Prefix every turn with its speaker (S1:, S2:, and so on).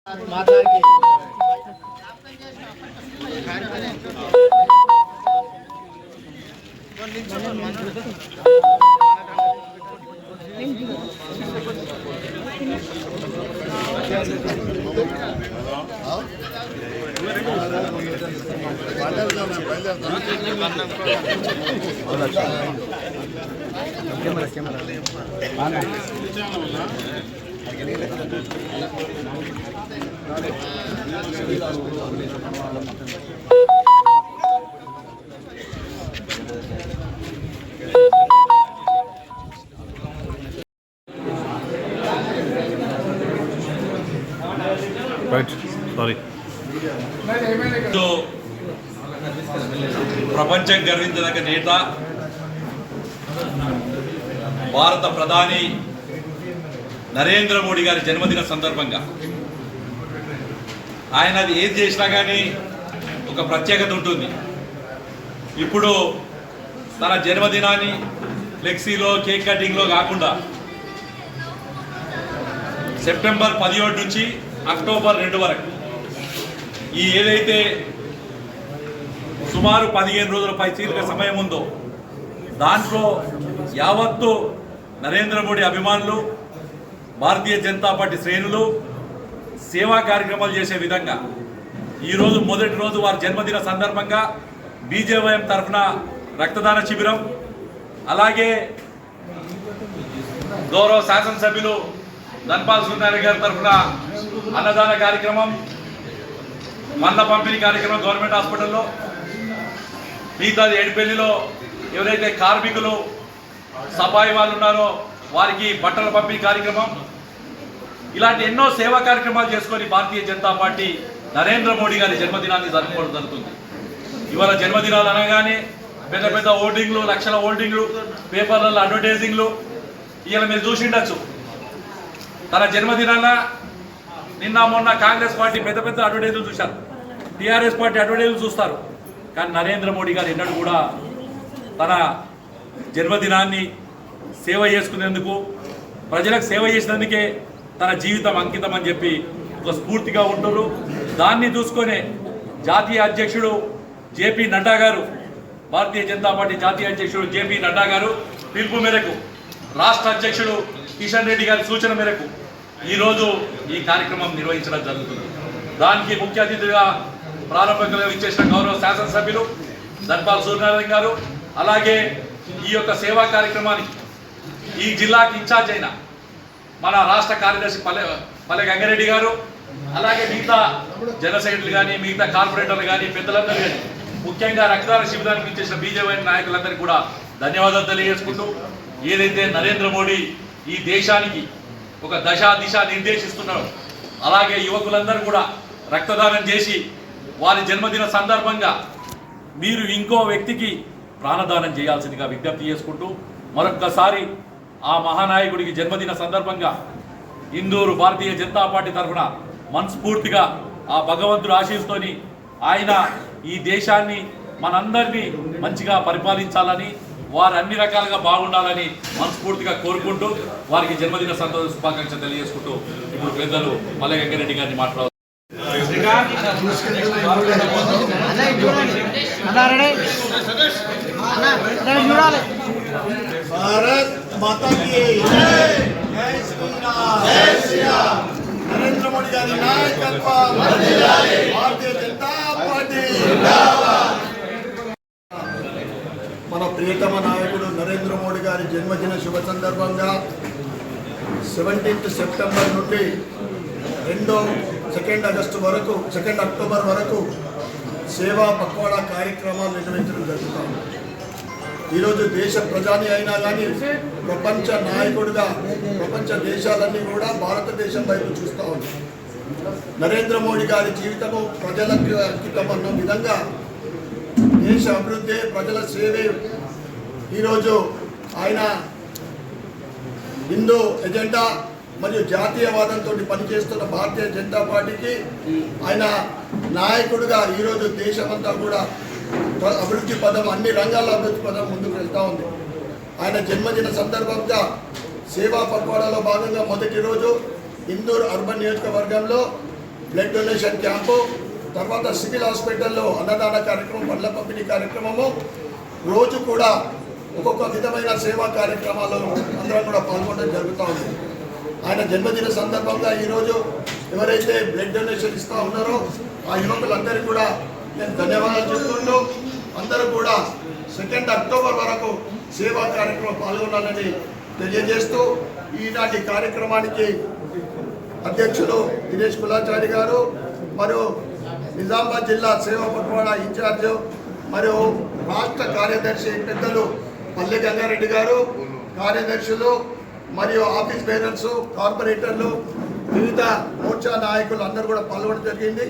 S1: Right. Sorry.
S2: ప్రపంచం గర్వించదగ్గ నేత భారత ప్రధాని నరేంద్ర మోడీ గారి జన్మదిన సందర్భంగా ఆయన అది ఏది చేసినా కానీ ఒక ప్రత్యేకత ఉంటుంది. ఇప్పుడు తన జన్మదినాన్ని ఫ్లెక్సీలో కేక్ కటింగ్లో కాకుండా సెప్టెంబర్ 17 నుంచి అక్టోబర్ 2 వరకు ఈ ఏదైతే సుమారు 15 రోజుల పైచీలిక సమయం ఉందో దాంట్లో యావత్తు నరేంద్ర మోడీ అభిమానులు, భారతీయ జనతా పార్టీ శ్రేణులు సేవా కార్యక్రమాలు చేసే విధంగా ఈరోజు మొదటి రోజు వారి జన్మదిన సందర్భంగా బీజేవైఎం తరఫున రక్తదాన శిబిరం, అలాగే గౌరవ శాసనసభ్యులు ధన్పాల్ సూర్యనారాయణ గారి తరఫున అన్నదాన కార్యక్రమం, మంద పంపిణీ కార్యక్రమం గవర్నమెంట్ హాస్పిటల్లో, మిగతాది ఏడుపల్లిలో ఎవరైతే కార్మికులు సఫాయి వాళ్ళు ఉన్నారో వారికి బట్టల పంపిణీ కార్యక్రమం, ఇలాంటి ఎన్నో సేవా కార్యక్రమాలు చేసుకొని భారతీయ జనతా పార్టీ నరేంద్ర మోడీ గారి జన్మదినాన్ని జరుపుకోవడం జరుగుతుంది. ఇవాళ జన్మదినాలు అనగానే పెద్ద పెద్ద ఓటింగ్లు, లక్షల ఓటింగ్లు, పేపర్లలో అడ్వర్టైజింగ్లు ఇవాళ మీరు చూసిండొచ్చు. తన జన్మదినాన నిన్న మొన్న కాంగ్రెస్ పార్టీ పెద్ద పెద్ద అడ్వర్టైజులు చూశారు, టీఆర్ఎస్ పార్టీ అడ్వర్టైజులు చూస్తారు. కానీ నరేంద్ర మోడీ గారు ఎన్నడూ కూడా తన జన్మదినాన్ని సేవ చేసుకునేందుకు, ప్రజలకు సేవ చేసినందుకే తన జీవితం అంకితం అని చెప్పి ఒక స్ఫూర్తిగా ఉంటారు. దాన్ని చూసుకొనే జాతీయ అధ్యక్షుడు జేపీ నడ్డా గారు, భారతీయ జనతా పార్టీ జాతీయ అధ్యక్షుడు జేపీ నడ్డా గారు పిలుపు మేరకు, రాష్ట్ర అధ్యక్షుడు కిషన్ రెడ్డి గారి సూచన మేరకు ఈరోజు ఈ కార్యక్రమం నిర్వహించడం జరుగుతుంది. దానికి ముఖ్య అతిథిగా ప్రారంభంగా ఇచ్చేసిన గౌరవ శాసనసభ్యులు ధన్పాల్ సూర్యనారాయణ గారు, అలాగే ఈ యొక్క సేవా కార్యక్రమానికి ఈ జిల్లాకి ఇన్ఛార్జ్ అయిన మన రాష్ట్ర కార్యదర్శి పల్లె గంగారెడ్డి గారు, అలాగే మిగతా జనరల్ సెక్రటరీలు కానీ, మిగతా కార్పొరేటర్లు కానీ, పెద్దలందరూ కానీ, ముఖ్యంగా రక్తదాన శిబిరానికి ఇచ్చేసిన బీజేపీ నాయకులందరికీ కూడా ధన్యవాదాలు తెలియజేసుకుంటూ, ఏదైతే నరేంద్ర మోడీ ఈ దేశానికి ఒక దిశ నిర్దేశిస్తున్నాడు, అలాగే యువకులందరూ కూడా రక్తదానం చేసి వారి జన్మదిన సందర్భంగా మీరు ఇంకో వ్యక్తికి ప్రాణదానం చేయాల్సిందిగా విజ్ఞప్తి చేసుకుంటూ, మరొక్కసారి ఆ మహానాయకుడికి జన్మదిన సందర్భంగా ఇందూరు భారతీయ జనతా పార్టీ తరఫున మనస్ఫూర్తిగా ఆ భగవంతుడు ఆశీస్సుతోని ఆయన ఈ దేశాన్ని మనందరినీ మంచిగా పరిపాలించాలని, వారు అన్ని రకాలుగా బాగుండాలని మనస్ఫూర్తిగా కోరుకుంటూ వారికి జన్మదిన సంతోష శుభాకాంక్షలు తెలియజేసుకుంటూ ఇప్పుడు పెద్దలు పల్లె గంగారెడ్డి గారిని మాట్లాడుతున్నారు.
S3: భారత్ మాతా కీ జై, జై శ్రీరామ్, నరేంద్ర మోడీ గారి నాయకత్వం, భారతీయ జనతా పార్టీ జిందాబాద్. మన ప్రియతమ నాయకుడు నరేంద్ర మోడీ గారి జన్మదిన శుభ సందర్భంగా 17 సెప్టెంబర్ నుండి 2 అక్టోబర్ వరకు సేవా పక్వాడా కార్యక్రమాలు నిర్వహించడం జరుగుతుంది. ఈరోజు దేశ ప్రధాని అయినా కానీ ప్రపంచ నాయకుడిగా ప్రపంచ దేశాలన్నీ కూడా భారతదేశం వైపు చూస్తూ ఉన్నాయి. నరేంద్ర మోడీ గారి జీవితము ప్రజలకు అంకితం అన్న విధంగా దేశ అభివృద్ధి, ప్రజల సేవే ఈరోజు ఆయన హిందూ ఎజెండా మరియు జాతీయవాదంతో పనిచేస్తున్న భారతీయ జనతా పార్టీకి ఆయన నాయకుడిగా ఈరోజు దేశమంతా కూడా అభివృద్ధి పదం, అన్ని రంగాల్లో అభివృద్ధి పదం ముందుకు వెళ్తూ ఉంది. ఆయన జన్మదిన సందర్భంగా సేవా పక్వాడాలో భాగంగా మొదటి రోజు ఇందూరు అర్బన్ నియోజకవర్గంలో బ్లడ్ డొనేషన్ క్యాంపు, తర్వాత సివిల్ హాస్పిటల్లో అన్నదాన కార్యక్రమం, పండ్ల పంపిణీ కార్యక్రమము, రోజు కూడా ఒక్కొక్క విధమైన సేవా కార్యక్రమాలు అందరం కూడా పాల్గొనడం జరుగుతూ ఉంది. ఆయన జన్మదిన సందర్భంగా ఈరోజు ఎవరైతే బ్లడ్ డొనేషన్ ఇస్తూ ఉన్నారో ఆ యువకులందరికీ కూడా నేను ధన్యవాదాలు చెప్తుంటూ అందరూ కూడా 2 అక్టోబర్ వరకు సేవా కార్యక్రమం పాల్గొనాలని తెలియజేస్తూ ఈనాటి కార్యక్రమానికి అధ్యక్షులు దినేష్ కులాచారి గారు, మరియు నిజామాబాద్ జిల్లా సేవా పట్వాడా ఇన్ఛార్జ్ మరియు రాష్ట్ర కార్యదర్శి పెద్దలు పల్లె గంగారెడ్డి గారు, కార్యదర్శులు మరియు ఆఫీస్ బేరర్స్, కార్పొరేటర్లు, వివిధ మోర్చా నాయకులు అందరూ కూడా పాల్గొనడం జరిగింది.